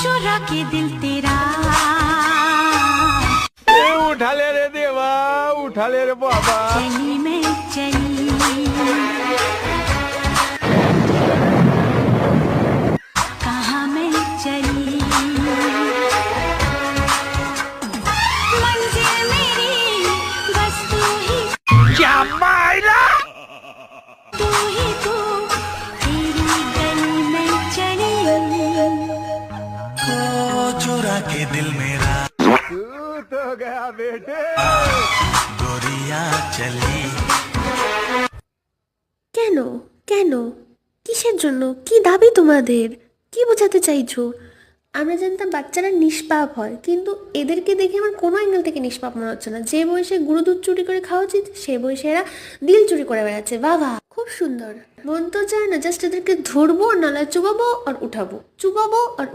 चुरा के दिल तेरा उठा ले रे देवा, उठा ले रे बाबा। चली मैं चली कहाँ मैं चली मंजिल मेरी बस तू ही क्या मायला तू ही तू तेरी गली में चली चुरा के दिल मेरा तू तो गया बेटे। गोरिया चली। কেন কেন কিসের জন্য? কি দাবি তোমাদের? কি বোঝাতে চাইছো? আমরা জানতাম বাচ্চারা নিষ্পাপ হয়, কিন্তু এদেরকে দেখে আমার কোনো অ্যাঙ্গেল থেকে নিষ্পাপ মনে হচ্ছে না। যে বয়সে গুঁড়ো দুধ চুরি করে খাওয়া উচিত সে বয়সে এরা দিল চুরি করে বেড়াচ্ছে। বাহ বাহ, খুব সুন্দর। মন তো চায় না জাস্ট এদেরকে ধরবো, নালা চুবাবো আর উঠাবো, চুবাবো আর